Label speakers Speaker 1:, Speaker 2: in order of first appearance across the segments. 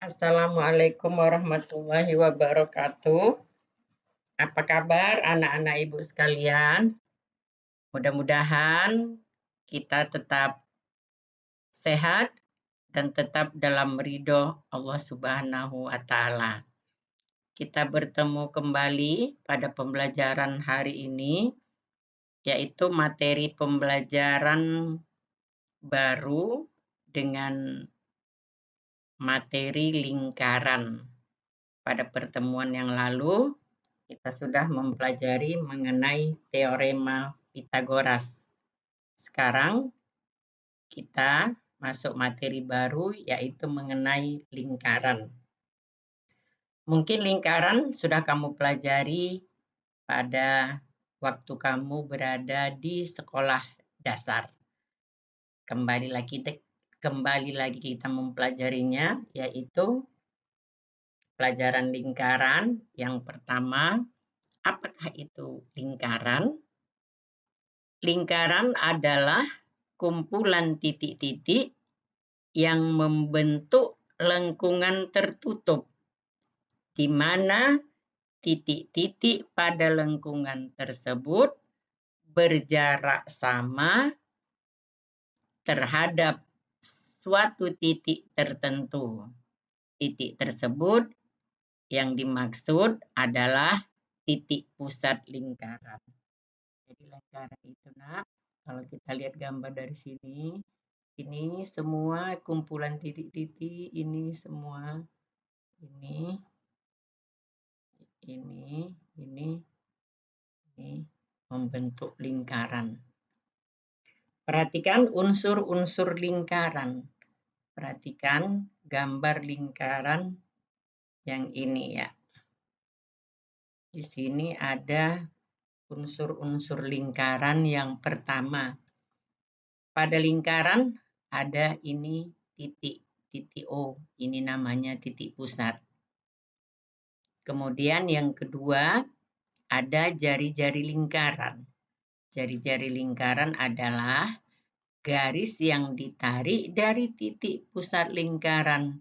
Speaker 1: Assalamualaikum warahmatullahi wabarakatuh. Apa kabar anak-anak ibu sekalian? Mudah-mudahan kita tetap sehat dan tetap dalam ridho Allah Subhanahu wa Ta'ala. Kita bertemu kembali pada pembelajaran hari ini, yaitu materi pembelajaran baru dengan materi lingkaran. Pada pertemuan yang lalu, kita sudah mempelajari mengenai teorema Pythagoras. Sekarang kita masuk materi baru, yaitu mengenai lingkaran. Mungkin lingkaran sudah kamu pelajari pada waktu kamu berada di sekolah dasar. Kembali lagi kita mempelajarinya, yaitu pelajaran lingkaran. Yang pertama, apakah itu lingkaran? Lingkaran adalah kumpulan titik-titik yang membentuk lengkungan tertutup, di mana titik-titik pada lengkungan tersebut berjarak sama terhadap suatu titik tertentu. Titik tersebut yang dimaksud adalah titik pusat lingkaran. Jadi lingkaran itu, kalau kita lihat gambar dari sini, ini semua kumpulan titik-titik, ini semua, ini membentuk lingkaran. Perhatikan unsur-unsur lingkaran. Perhatikan gambar lingkaran yang ini ya. Di sini ada unsur-unsur lingkaran yang pertama. Pada lingkaran ada ini titik O, ini namanya titik pusat. Kemudian yang kedua ada jari-jari lingkaran. Jari-jari lingkaran adalah garis yang ditarik dari titik pusat lingkaran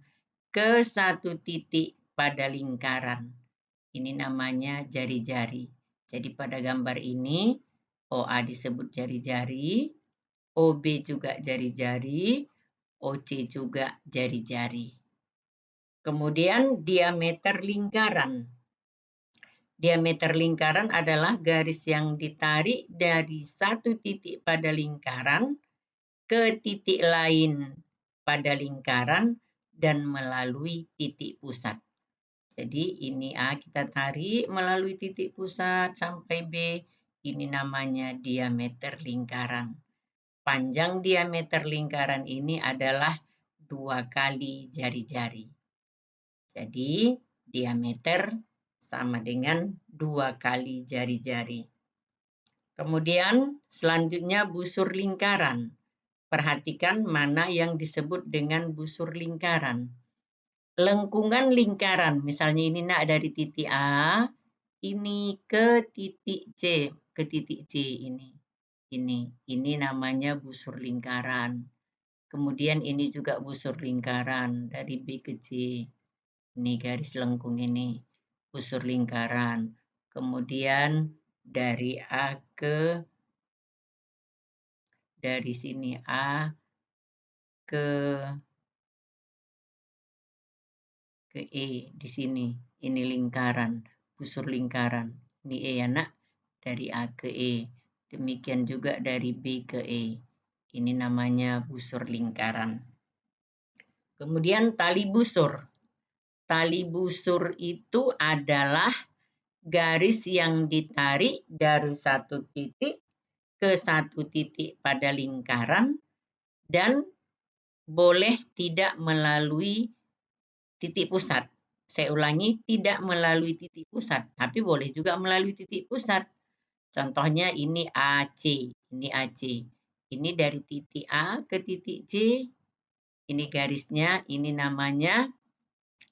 Speaker 1: ke satu titik pada lingkaran. Ini namanya jari-jari. Jadi pada gambar ini OA disebut jari-jari, OB juga jari-jari, OC juga jari-jari. Kemudian diameter lingkaran. Diameter lingkaran adalah garis yang ditarik dari satu titik pada lingkaran ke titik lain pada lingkaran dan melalui titik pusat. Jadi ini A kita tarik melalui titik pusat sampai B. Ini namanya diameter lingkaran. Panjang diameter lingkaran ini adalah 2 kali jari-jari. Jadi diameter sama dengan 2 kali jari-jari. Kemudian selanjutnya busur lingkaran. Perhatikan mana yang disebut dengan busur lingkaran. Lengkungan lingkaran, misalnya ini dari titik A, ini ke titik C, ini namanya busur lingkaran. Kemudian ini juga busur lingkaran dari B ke C. Ini garis lengkung ini, busur lingkaran. Kemudian dari A dari sini A ke E di sini. Ini lingkaran, busur lingkaran. Ini E ya nak, dari A ke E. Demikian juga dari B ke E. Ini namanya busur lingkaran. Kemudian tali busur. Tali busur itu adalah garis yang ditarik dari satu titik ke satu titik pada lingkaran dan boleh tidak melalui titik pusat. Saya ulangi, tidak melalui titik pusat, tapi boleh juga melalui titik pusat. Contohnya ini AC, ini AC. Ini dari titik A ke titik C, ini garisnya, ini namanya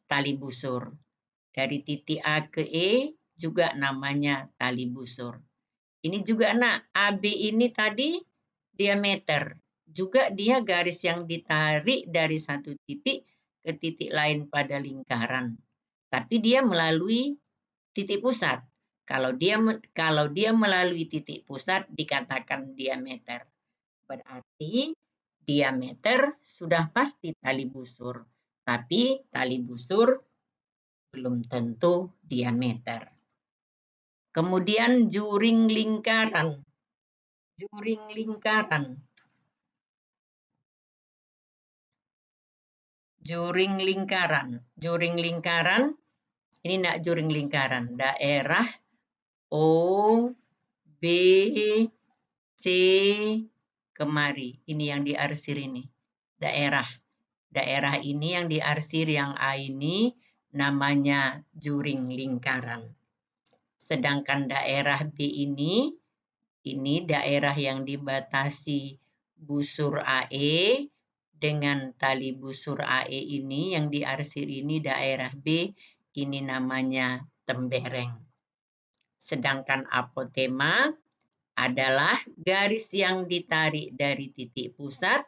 Speaker 1: tali busur. Dari titik A ke E juga namanya tali busur. Ini juga AB ini tadi diameter. Juga dia garis yang ditarik dari satu titik ke titik lain pada lingkaran. Tapi dia melalui titik pusat. Kalau dia melalui titik pusat dikatakan diameter. Berarti diameter sudah pasti tali busur. Tapi tali busur belum tentu diameter. Kemudian juring lingkaran. Juring lingkaran. Juring lingkaran. Juring lingkaran. Ini enggak juring lingkaran. Daerah O, B, C, kemari. Ini yang diarsir ini. Daerah. Daerah ini yang diarsir yang A ini namanya juring lingkaran. Sedangkan daerah B ini daerah yang dibatasi busur AE dengan tali busur AE ini yang diarsir ini daerah B, ini namanya tembereng. Sedangkan apotema adalah garis yang ditarik dari titik pusat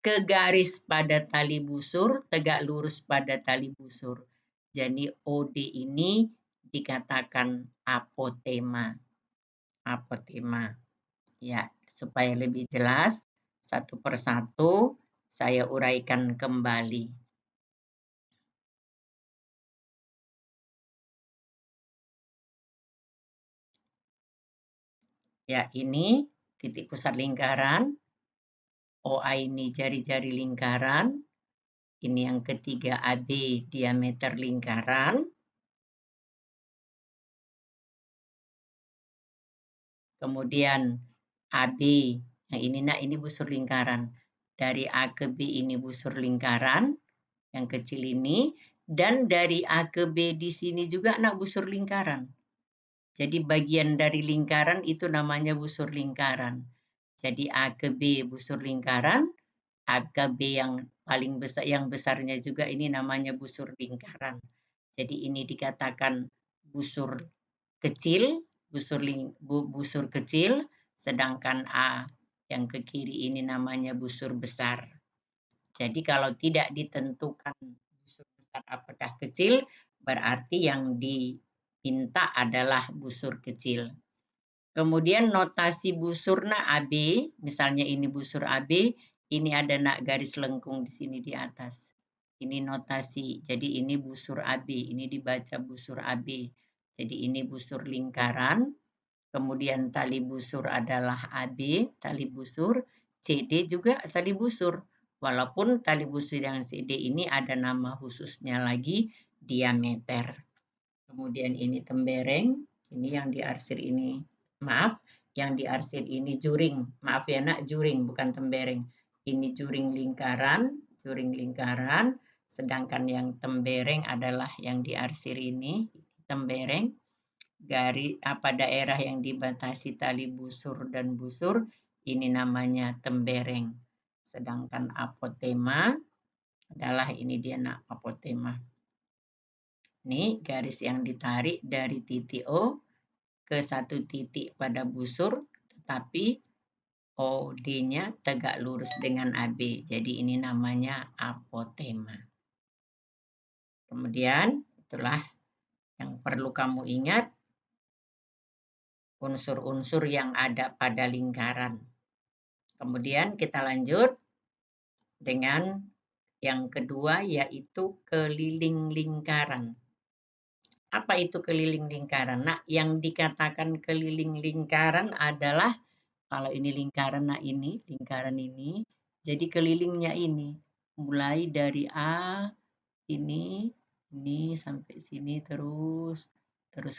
Speaker 1: ke garis pada tali busur, tegak lurus pada tali busur. Jadi OD ini dikatakan apotema. Apotema. Ya, supaya lebih jelas, satu persatu saya uraikan kembali. Ya, ini titik pusat lingkaran. OA ini jari-jari lingkaran. Ini yang ketiga AB diameter lingkaran. Kemudian AB, nah ini busur lingkaran. Dari A ke B ini busur lingkaran, yang kecil ini. Dan dari A ke B di sini juga busur lingkaran. Jadi bagian dari lingkaran itu namanya busur lingkaran. Jadi A ke B busur lingkaran, A ke B yang paling besar, yang besarnya juga ini namanya busur lingkaran. Jadi ini dikatakan busur kecil, busur kecil, sedangkan A yang ke kiri ini namanya busur besar. Jadi kalau tidak ditentukan busur besar apakah kecil, berarti yang diminta adalah busur kecil. Kemudian notasi busurna AB, misalnya ini busur AB, ini ada garis lengkung di sini di atas. Ini notasi, jadi ini busur AB, ini dibaca busur AB. Jadi ini busur lingkaran, kemudian tali busur adalah AB, tali busur, CD juga tali busur. Walaupun tali busur yang CD ini ada nama khususnya lagi, diameter. Kemudian ini tembereng, ini yang diarsir ini. Maaf, yang diarsir ini juring. Maaf ya nak, juring bukan tembereng. Ini juring lingkaran, sedangkan yang tembereng adalah yang diarsir ini, tembereng. Daerah yang dibatasi tali busur dan busur, ini namanya tembereng. Sedangkan apotema adalah ini dia nak, apotema. Ini garis yang ditarik dari titik O ke satu titik pada busur, tetapi OD-nya tegak lurus dengan AB. Jadi ini namanya apotema. Kemudian itulah yang perlu kamu ingat, unsur-unsur yang ada pada lingkaran. Kemudian kita lanjut dengan yang kedua, yaitu keliling lingkaran. Apa itu keliling lingkaran? Nah, yang dikatakan keliling lingkaran adalah kalau ini lingkaran, nah ini lingkaran ini, jadi kelilingnya ini mulai dari A ini sampai sini terus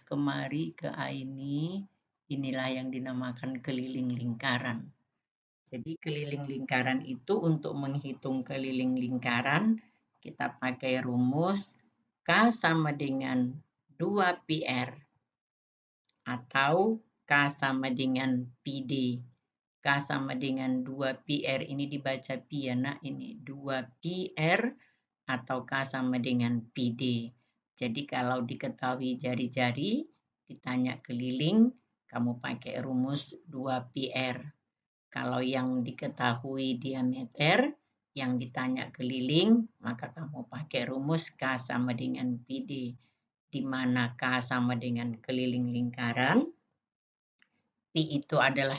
Speaker 1: kemari ke A ini, inilah yang dinamakan keliling lingkaran. Jadi keliling lingkaran itu untuk menghitung keliling lingkaran kita pakai rumus K sama dengan 2πr atau K sama dengan PD. K sama dengan 2πr ini dibaca pi ya nak, ini 2πr atau K sama dengan PD. Jadi kalau diketahui jari-jari, ditanya keliling, kamu pakai rumus 2πr. Kalau yang diketahui diameter, Yang ditanya keliling, maka kamu pakai rumus K sama dengan PD, di mana K sama dengan keliling lingkaran. Pi itu adalah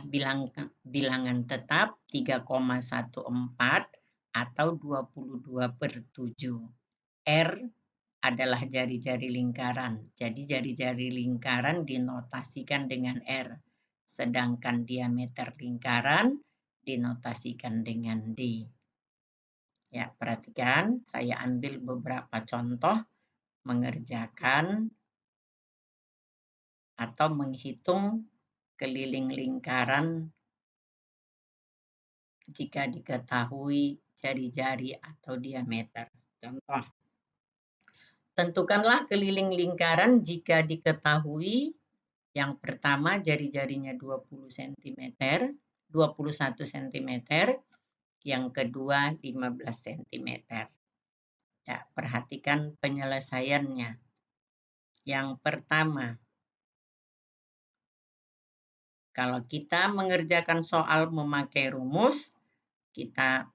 Speaker 1: bilangan tetap 3,14 atau 22/7. R adalah jari-jari lingkaran. Jadi jari-jari lingkaran dinotasikan dengan R. Sedangkan diameter lingkaran dinotasikan dengan D. Ya, perhatikan, saya ambil beberapa contoh mengerjakan atau menghitung keliling lingkaran jika diketahui jari-jari atau diameter. Contoh, tentukanlah keliling lingkaran jika diketahui yang pertama jari-jarinya 20 cm, 21 cm, yang kedua 15 cm. Ya, perhatikan penyelesaiannya. Yang pertama, kalau kita mengerjakan soal memakai rumus, kita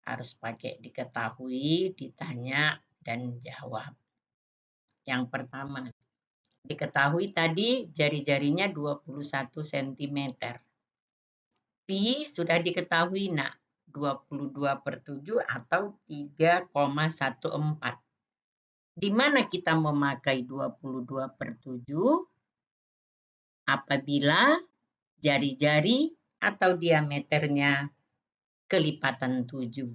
Speaker 1: harus pakai diketahui, ditanya, dan jawab. Yang pertama, diketahui tadi jari-jarinya 21 cm. Pi sudah diketahui, nak, 22/7 atau 3,14. Di mana kita memakai 22/7? Apabila jari-jari atau diameternya kelipatan 7.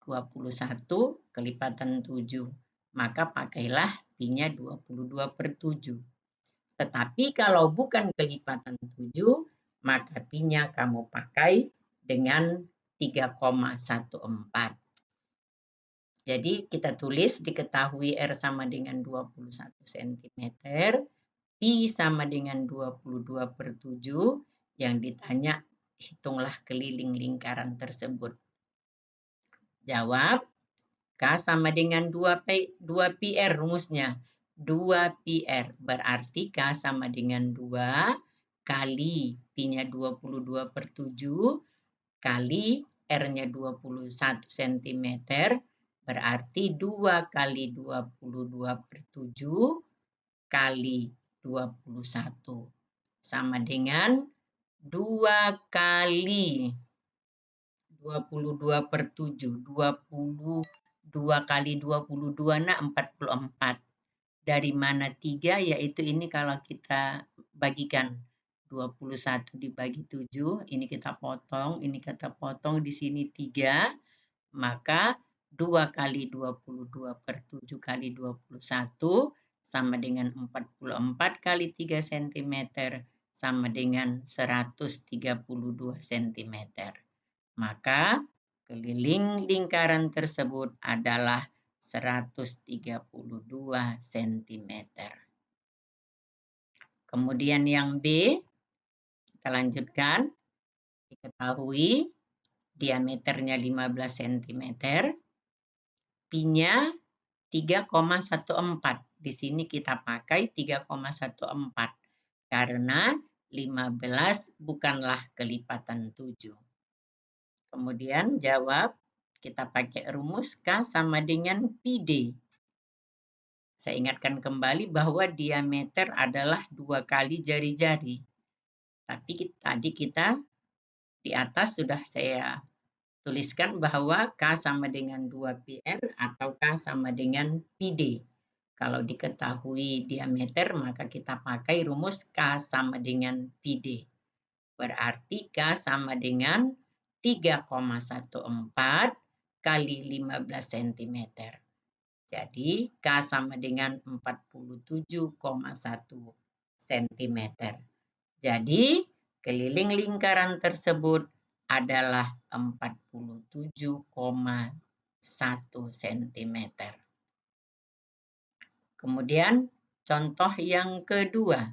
Speaker 1: 21 kelipatan 7. Maka pakailah pi-nya 22/7. Tetapi kalau bukan kelipatan 7, maka pi-nya kamu pakai dengan 3,14. Jadi kita tulis diketahui R sama dengan 21 cm, pi sama dengan 22/7, yang ditanya hitunglah keliling lingkaran tersebut. Jawab, K sama dengan 2πr rumusnya. 2πr berarti K sama dengan 2 kali pi-nya 22/7 kali R-nya 21 cm, berarti 2 kali 22/7 kali 21 sama dengan 2 kali 22/7. 22 kali 22, nah 44. Dari mana 3? Yaitu ini kalau kita bagikan. 21 dibagi 7, ini kita potong, ini kita potong, di sini 3. Maka 2 kali 22/7 kali 21 sama dengan 44 kali 3 cm sama dengan 132 cm. Maka keliling lingkaran tersebut adalah 132 cm. Kemudian yang B, kita lanjutkan. Diketahui diameternya 15 cm, pi-nya 3,14. Di sini kita pakai 3,14 karena 15 bukanlah kelipatan 7. Kemudian jawab, kita pakai rumus K sama dengan PD. Saya ingatkan kembali bahwa diameter adalah 2 kali jari-jari. Tapi tadi kita di atas sudah saya tuliskan bahwa K sama dengan 2πr atau K sama dengan PD. Kalau diketahui diameter, maka kita pakai rumus K sama dengan PD. Berarti K sama dengan 3,14 kali 15 cm. Jadi K sama dengan 47,1 cm. Jadi keliling lingkaran tersebut adalah 47,1 cm. Kemudian contoh yang kedua.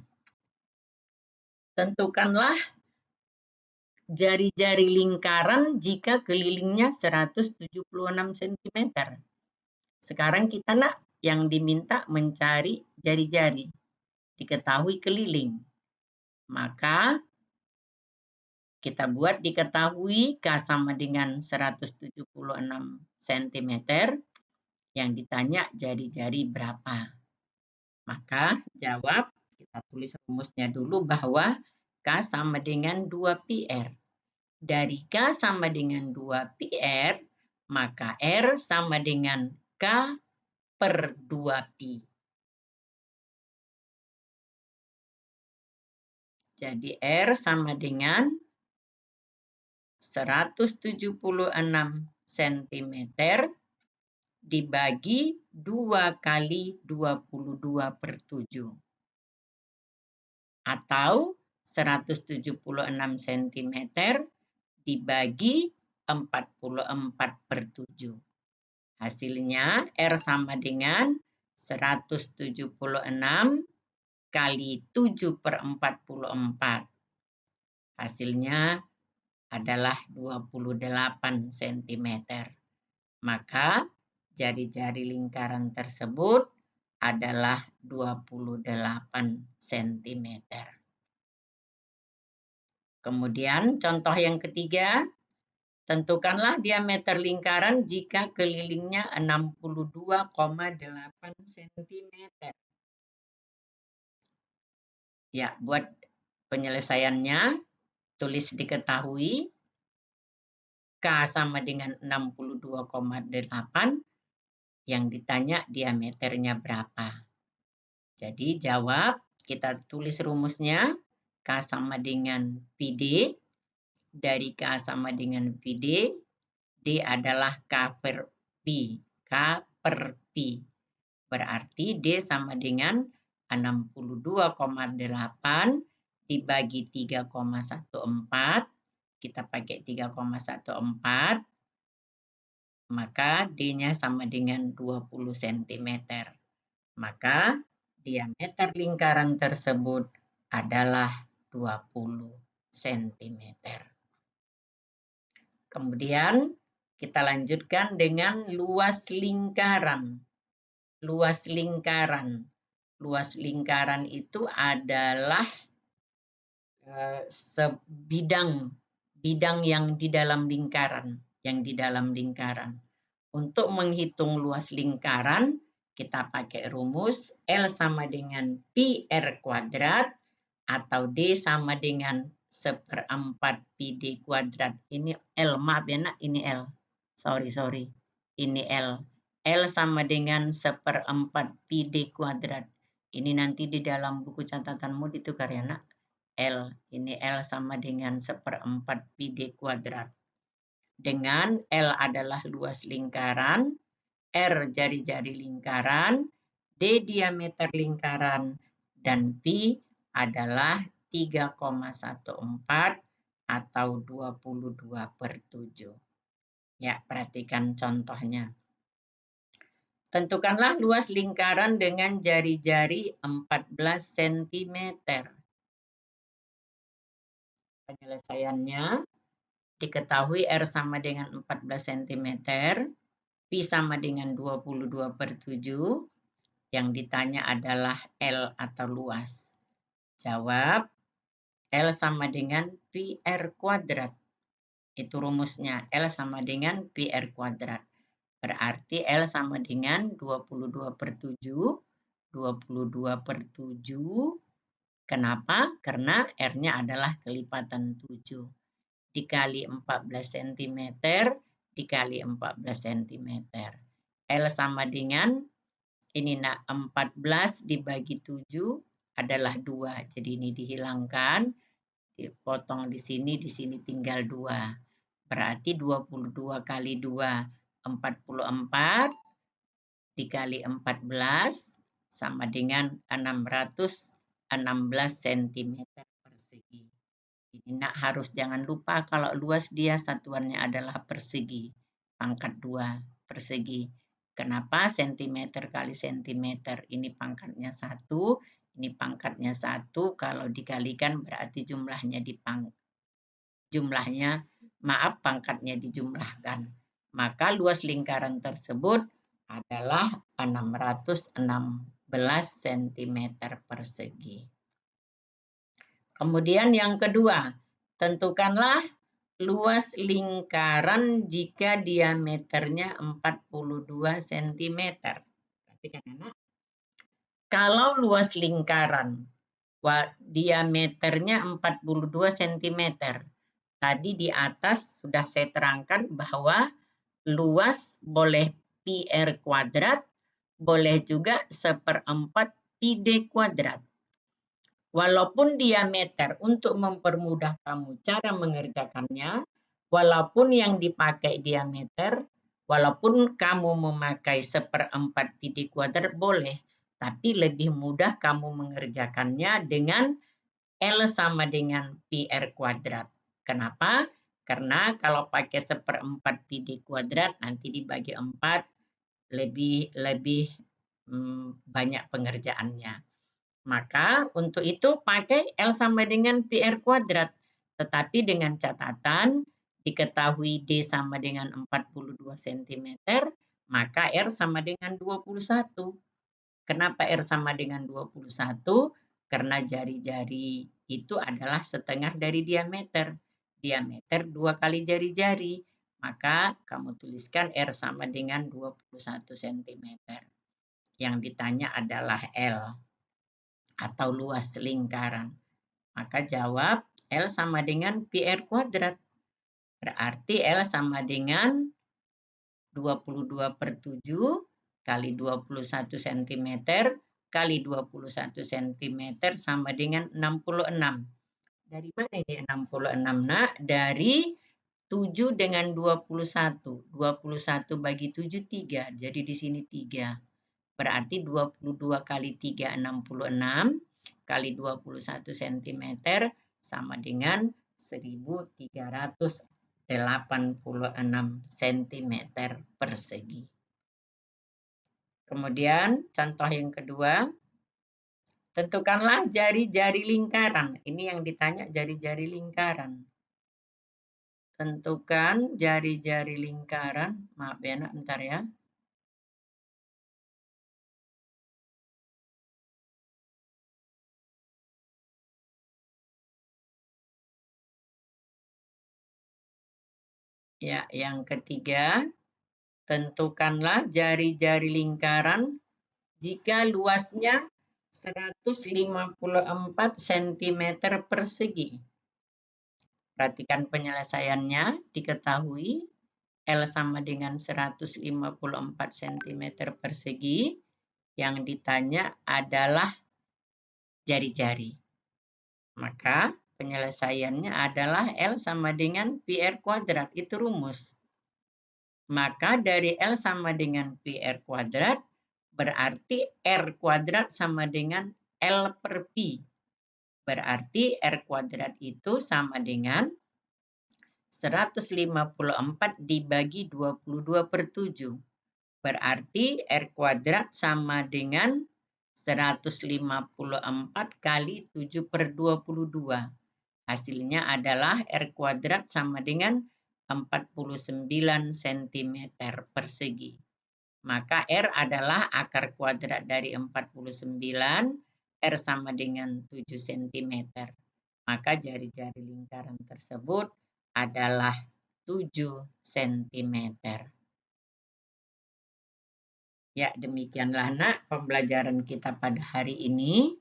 Speaker 1: Tentukanlah jari-jari lingkaran jika kelilingnya 176 cm. Sekarang kita yang diminta mencari jari-jari. Diketahui keliling. Maka Kita buat diketahui K sama dengan 176 cm. Yang ditanya jari-jari berapa. Maka jawab, kita tulis rumusnya dulu bahwa K sama dengan 2πr. Dari K sama dengan 2πr, maka R sama dengan K per 2pi. Jadi R sama dengan 176 cm dibagi 2 kali 22/7. Atau 176 cm dibagi 44/7. Hasilnya R sama dengan 176 kali 7/44. Hasilnya adalah 28 cm. Maka jari-jari lingkaran tersebut adalah 28 cm. Kemudian contoh yang ketiga, tentukanlah diameter lingkaran jika kelilingnya 62,8 cm. Ya, buat penyelesaiannya, tulis diketahui K sama dengan 62,8, yang ditanya diameternya berapa. Jadi jawab, kita tulis rumusnya, K sama dengan PD, dari K sama dengan PD, D adalah K per Pi, K per Pi. Berarti D sama dengan 62,8 dibagi 3,14, kita pakai 3,14, maka D-nya sama dengan 20 cm. Maka diameter lingkaran tersebut adalah 20 cm. Kemudian kita lanjutkan dengan luas lingkaran. Luas lingkaran. Luas lingkaran itu adalah bidang yang di dalam lingkaran, Untuk menghitung luas lingkaran, kita pakai rumus L sama dengan pi R kuadrat atau D sama dengan 1/4 pi D kuadrat. Ini L, maaf ya nak, ini L. Sorry. Ini L. L sama dengan 1/4 pi D kuadrat. Ini nanti di dalam buku catatanmu ditukar ya nak. L, ini L sama dengan 1/4 pi D kuadrat. Dengan L adalah luas lingkaran, R jari-jari lingkaran, D diameter lingkaran, dan pi adalah 3,14 atau 22/7. Ya, perhatikan contohnya. Tentukanlah luas lingkaran dengan jari-jari 14 cm. Penyelesaiannya, diketahui R sama dengan 14 cm, pi sama dengan 22/7, yang ditanya adalah L atau luas. Jawab, L sama dengan pi R kuadrat. Itu rumusnya, L sama dengan pi R kuadrat. Berarti L sama dengan 22/7. 22/7. Kenapa? Karena R-nya adalah kelipatan 7. Dikali 14 cm, dikali 14 cm. L sama dengan, ini nak, 14 dibagi 7 adalah 2. Jadi ini dihilangkan, dipotong di sini tinggal 2. Berarti 22 kali 2, 44, dikali 14 sama dengan 616 cm persegi. Ini nak harus jangan lupa kalau luas dia satuannya adalah persegi. Pangkat 2 persegi. Kenapa? Sentimeter kali sentimeter. Ini pangkatnya 1, ini pangkatnya 1. Kalau dikalikan berarti pangkatnya dijumlahkan. Maka luas lingkaran tersebut adalah 616 cm persegi. Kemudian yang kedua, Tentukanlah luas lingkaran jika diameternya 42 cm. Perhatikan anak. Kalau luas lingkaran diameternya 42 cm. Tadi di atas sudah saya terangkan bahwa luas boleh pi r kuadrat, boleh juga 1/4 pi d kuadrat. Walaupun diameter, untuk mempermudah kamu cara mengerjakannya, walaupun yang dipakai diameter, walaupun kamu memakai 1/4 pi d kuadrat boleh, tapi lebih mudah kamu mengerjakannya dengan L sama dengan pi r kuadrat. Kenapa? Karena kalau pakai 1/4 pi d kuadrat nanti dibagi 4 lebih banyak pengerjaannya. Maka untuk itu pakai L sama dengan pi r kuadrat. Tetapi dengan catatan diketahui D sama dengan 42 cm, maka R sama dengan 21. Kenapa R sama dengan 21? Karena jari-jari itu adalah setengah dari diameter. Diameter 2 kali jari-jari. Maka kamu tuliskan R sama dengan 21 cm. Yang ditanya adalah L atau luas lingkaran. Maka jawab L sama dengan pi r kuadrat. Berarti L sama dengan 22/7 kali 21 cm kali 21 cm sama dengan 66. Dari mana ini 66, Nak? Dari 7 dengan 21. 21 bagi 7, 3. Jadi di sini 3. Berarti 22 kali 3, 66. Kali 21 cm sama dengan 1386 cm persegi. Kemudian contoh yang kedua, tentukanlah jari-jari lingkaran. Ini yang ditanya jari-jari lingkaran. Tentukan jari-jari lingkaran. Maaf ya, Nak, bentar ya. Ya, yang ketiga, tentukanlah jari-jari lingkaran jika luasnya 154 cm persegi. Perhatikan penyelesaiannya, diketahui L sama dengan 154 cm persegi. Yang ditanya adalah jari-jari. Maka penyelesaiannya adalah L sama dengan pi r kuadrat. Itu rumus. Maka dari L sama dengan pi r kuadrat, berarti R kuadrat sama dengan L per pi. Berarti R kuadrat itu sama dengan 154 dibagi 22/7. Berarti R kuadrat sama dengan 154 kali 7/22. Hasilnya adalah R kuadrat sama dengan 49 cm persegi. Maka R adalah akar kuadrat dari 49, R sama dengan 7 cm. Maka jari-jari lingkaran tersebut adalah 7 cm. Ya, demikianlah, Nak, pembelajaran kita pada hari ini,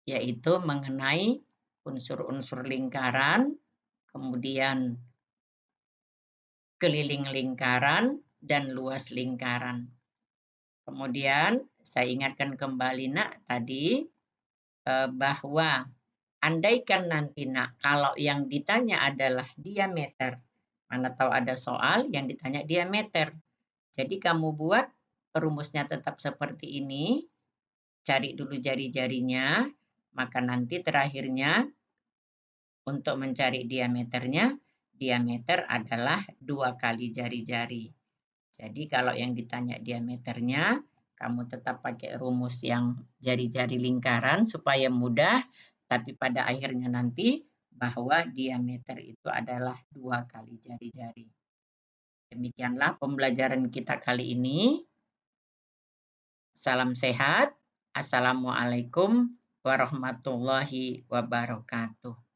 Speaker 1: yaitu mengenai unsur-unsur lingkaran, kemudian keliling lingkaran, dan luas lingkaran. Kemudian saya ingatkan kembali, Nak, tadi bahwa andaikan nanti, Nak, kalau yang ditanya adalah diameter, mana tahu ada soal yang ditanya diameter. Jadi kamu buat rumusnya tetap seperti ini, cari dulu jari-jarinya, maka nanti terakhirnya untuk mencari diameternya, diameter adalah 2 kali jari-jari. Jadi kalau yang ditanya diameternya, kamu tetap pakai rumus yang jari-jari lingkaran supaya mudah, tapi pada akhirnya nanti bahwa diameter itu adalah 2 kali jari-jari. Demikianlah pembelajaran kita kali ini. Salam sehat. Assalamualaikum warahmatullahi wabarakatuh.